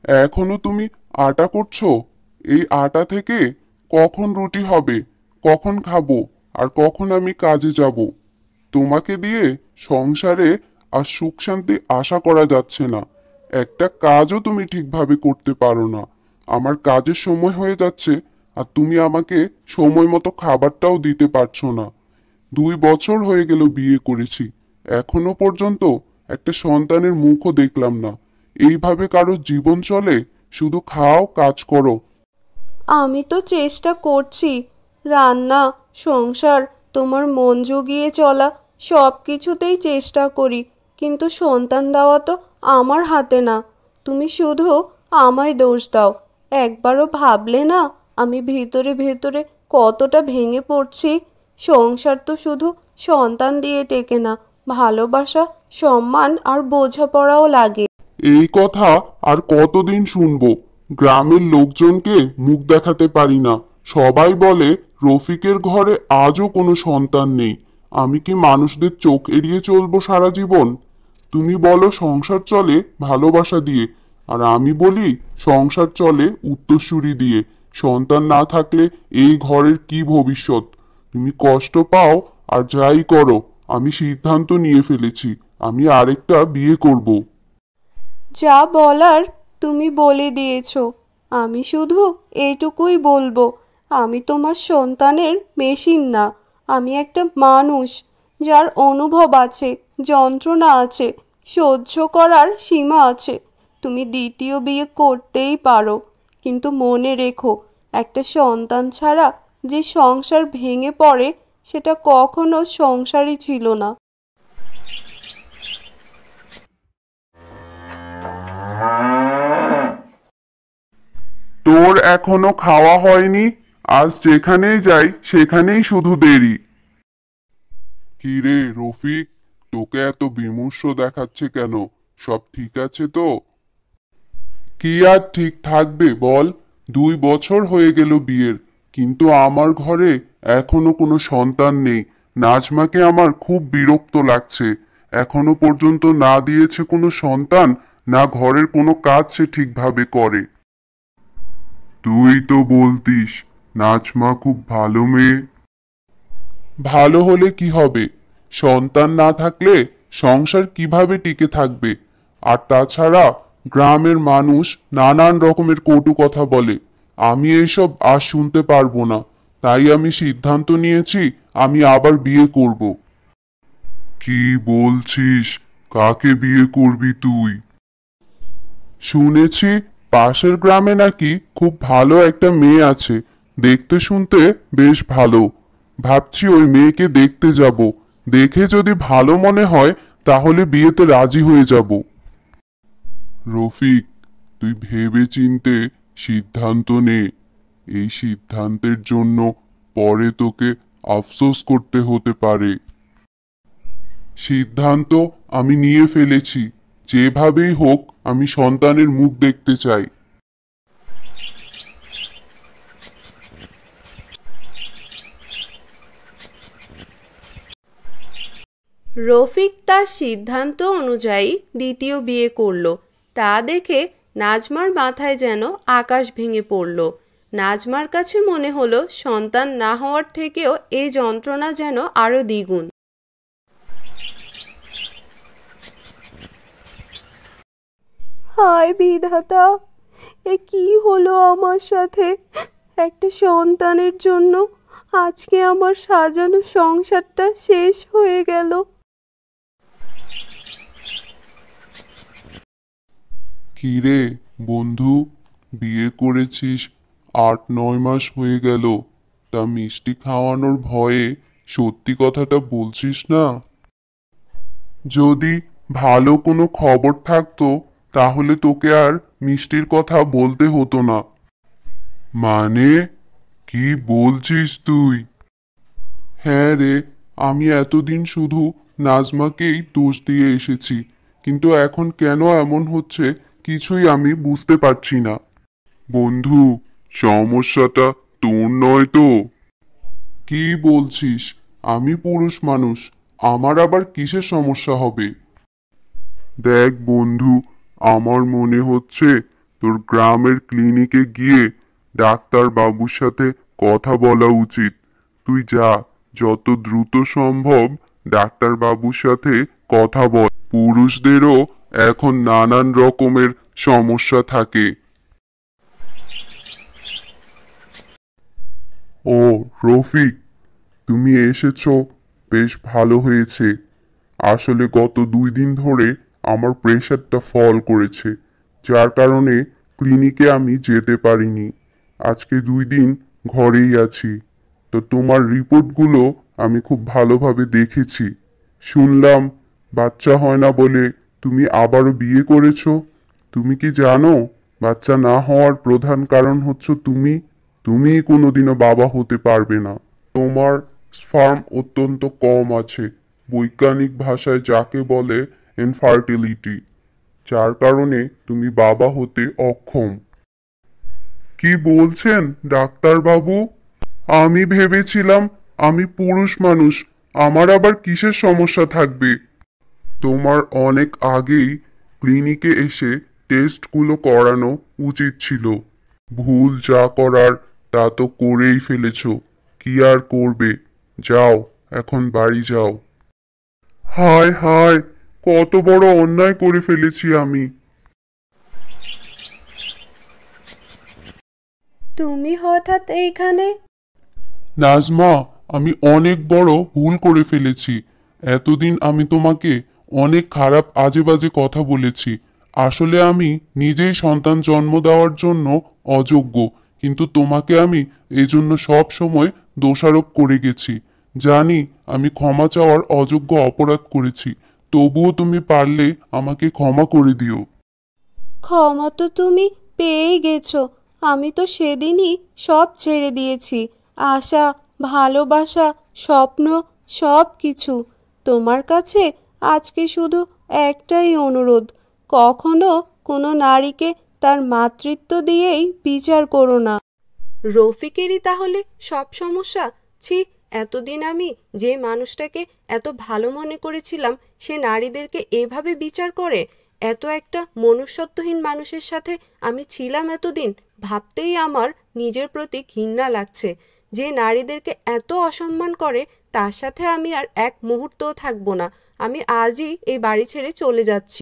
এখনো তুমি আটা করছো? এই আটা থেকে কখন রুটি হবে, কখন খাবো, আর কখন আমি কাজে যাব? তোমাকে দিয়ে সংসারে আর সুখ শান্তি আশা করা যাচ্ছে না। একটা কাজও তুমি ঠিকভাবে করতে পারো না। আমার কাজের সময় হয়ে যাচ্ছে, আর তুমি আমাকে সময় মতো খাবারটাও দিতে পারছো না। 2 বছর হয়ে গেল বিয়ে করেছি, এখনো পর্যন্ত একটা সন্তানের মুখও দেখলাম না। এইভাবে কারো জীবন চলে? শুধু খাও, কাজ করো। আমি তো চেষ্টা করছি, রান্না, সংসার, তোমার মন জুগিয়ে চলা, সব কিছুতেই চেষ্টা করি, কিন্তু সন্তান দেওয়া তো আমার হাতে না। তুমি শুধু আমায় দোষ দাও। একবারও ভাবলে না আমি ভেতরে ভেতরে কতটা ভেঙে পড়ছি? সংসার তো শুধু সন্তান দিয়ে টেকে না, ভালোবাসা, সম্মান আর বোঝাপড়াও লাগে। এই কথা আর কতদিন শুনবো? গ্রামের লোকজনকে মুখ দেখাতে পারি না। সবাই বলে রফিকের ঘরে আজও কোনো সন্তান নেই। আমি কি মানুষদের চোখ এড়িয়ে চলবো সারা জীবন? তুমি বলো সংসার চলে ভালোবাসা দিয়ে, আর আমি বলি সংসার চলে উত্তরসূরি দিয়ে। সন্তান না থাকলে এই ঘরের কি ভবিষ্যৎ? তুমি কষ্ট পাও আর যাই করো, আমি সিদ্ধান্ত নিয়ে ফেলেছি, আমি আরেকটা বিয়ে করব। যা বলার তুমি বলে দিয়েছ। আমি শুধু এইটুকুই বলবো, আমি তোমার সন্তানের মেশিন না। আমি একটা মানুষ, যার অনুভব আছে, যন্ত্রণা আছে, সহ্য করার সীমা আছে। তুমি দ্বিতীয় বিয়ে করতেই পারো, কিন্তু মনে রেখো, একটা সন্তান ছাড়া যে সংসার ভেঙে পড়ে, সেটা কখনো সংসারই ছিল না। তোর এখনো খাওয়া হয়নি? আজ যেখানেই যাই সেখানেই শুধু দেরি। কি রে রফিক, তোকে এত বিমর্ষ দেখাচ্ছে কেন? সব ঠিক আছে তো? কি আর ঠিক থাকবে বল? 2 বছর হয়ে গেল বিয়ের, কিন্তু আমার ঘরে এখনো কোনো সন্তান নেই। নাজমাকে আমার খুব বিরক্ত লাগছে। এখনো পর্যন্ত না দিয়েছে কোনো সন্তান, না ঘরের কোনো কাজ সে ঠিকভাবে করে। তুই তো বলতিস নাজমা খুব ভালো মেয়ে। ভালো হলে কি হবে? সন্তান না থাকলে সংসার কিভাবে টিকে থাকবে? আর তাছাড়া গ্রামের মানুষ নানান রকমের কটু কথা বলে। আমি এসব আর শুনতে পারবো না। তাই আমি সিদ্ধান্ত নিয়েছি আমি আবার বিয়ে করব। কি বলছিস? কাকে বিয়ে করবি তুই? শুনেছি পাশের গ্রামে নাকি খুব ভালো একটা মেয়ে আছে, দেখতে শুনতে বেশ ভালো। ভাবছি ওই মেয়েকে দেখতে যাব। দেখে যদি ভালো মনে হয় তাহলে বিয়েতে রাজি হয়ে যাব। রফিক, তুই ভেবে চিন্তে সিদ্ধান্ত নে। এই সিদ্ধান্তের জন্য পরে তোকে আফসোস করতে হতে পারে। সিদ্ধান্ত আমি নিয়ে ফেলেছি। যেভাবেই হোক আমি সন্তানের মুখ দেখতে চাই। রফিক তার সিদ্ধান্ত অনুযায়ী দ্বিতীয় বিয়ে করল। তা দেখে নাজমার মাথায় যেন আকাশ ভেঙে পড়ল। নাজমার কাছে মনে হলো সন্তান না হওয়ার থেকেও এই যন্ত্রণা যেন আরো দ্বিগুণ। হায় বিধাতা, এ কি হলো আমার সাথে? একটা সন্তানের জন্য আজকে আমার সাজানো সংসারটা শেষ হয়ে গেল। কিরে বন্ধু, বিয়ে করেছিস 8-9 মাস হয়ে গেল, তা মিষ্টি খাওয়ানোর ভয়ে সত্যি কথাটা বলছিস না? যদি ভালো কোনো খবর থাকতো তাহলে তোকে আর মিষ্টির কথা বলতে হতো না। মানে, কি বলছিস তুই? হ্যাঁ রে, আমি এতদিন শুধু নাজমাকেই দোষ দিয়ে এসেছি, কিন্তু এখন কেন এমন হচ্ছে কিছুই আমি বুঝতে পারছি না। বন্ধু, সমস্যাটা তোর নয় তো? কি বলছিস? আমি পুরুষ মানুষ, আমার আবার কিসের সমস্যা হবে? দেখ বন্ধু, আমার মনে হচ্ছে তোর গ্রামের ক্লিনিকে গিয়ে ডাক্তার বাবুর সাথে কথা বলা উচিত। তুই যা, যত দ্রুত সম্ভব ডাক্তার বাবুর সাথে কথা বল। পুরুষদেরও এখন নানান রকমের সমস্যা থাকে। ও রফিক, তুমি এসেছো, বেশ ভালো হয়েছে। আসলে গত 2 দিন ধরে আমার প্রেশারটা ফল করেছে, যার কারণে ক্লিনিকে আমি যেতে পারিনি। আজকে 2 দিন ঘরেই আছি। তো তোমার রিপোর্টগুলো আমি খুব ভালোভাবে দেখেছি। শুনলাম বাচ্চা হয় না বলে তুমি আবারও বিয়ে করেছো। তুমি কি জানো বাচ্চা না হওয়ার প্রধান কারণ হচ্ছে তুমিই কোনোদিনও বাবা হতে পারবে না। তোমার স্পার্ম অত্যন্ত কম আছে, বৈজ্ঞানিক ভাষায় যাকে বলে ইনফার্টিলিটি, যার কারণে তুমি বাবা হতে অক্ষম। কি বলছেন ডাক্তার বাবু? আমি ভেবেছিলাম আমি পুরুষ মানুষ, আমার আবার কিসের সমস্যা থাকবে? তোমার অনেক আগেই ক্লিনিকে এসে টেস্টগুলো করানো উচিত ছিল। ভুল যা করার তা তো করেই ফেলেছো, কি আর করবে? যাও, এখন বাড়ি যাও। হায় হায়, কত বড় অন্যায় করে ফেলেছি আমি। তুমি হঠাৎ এইখানে? নাজমা, আমি অনেক বড় ভুল করে ফেলেছি। এতদিন আমি তোমাকে অনেক খারাপ আজে বাজে কথা বলেছি। আসলে আমি নিজেই সন্তান জন্ম দেওয়ার জন্য অযোগ্য, কিন্তু তোমাকে আমি এজন্য সব সময় দোষারোপ করে গেছি। জানি আমি ক্ষমা চাওয়ার অযোগ্য অপরাধ করেছি, তবুও তুমি পারলে আমাকে ক্ষমা করে দিও। ক্ষমা তো তুমি পেয়েই গেছো। আমি তো সেদিনই সব ছেড়ে দিয়েছি, আশা, ভালোবাসা, স্বপ্ন, সব কিছু। তোমার কাছে আজকে শুধু একটাই অনুরোধ, কখনো কোনো নারীকে তার মাতৃত্ব দিয়েই বিচার করো না। রফিকেরই তাহলে সব সমস্যা? ছি, এতদিন আমি যে মানুষটাকে এত ভালো মনে করেছিলাম, সে নারীদেরকে এভাবে বিচার করে? এত একটা মনুষ্যত্বহীন মানুষের সাথে আমি ছিলাম এতদিন, ভাবতেই আমার নিজের প্রতি ঘৃণা লাগছে। যে নারীদেরকে এত অসম্মান করে তার সাথে আমি আর এক মুহূর্তও থাকবো না। আমি আজই এই বাড়ি ছেড়ে চলে যাচ্ছি।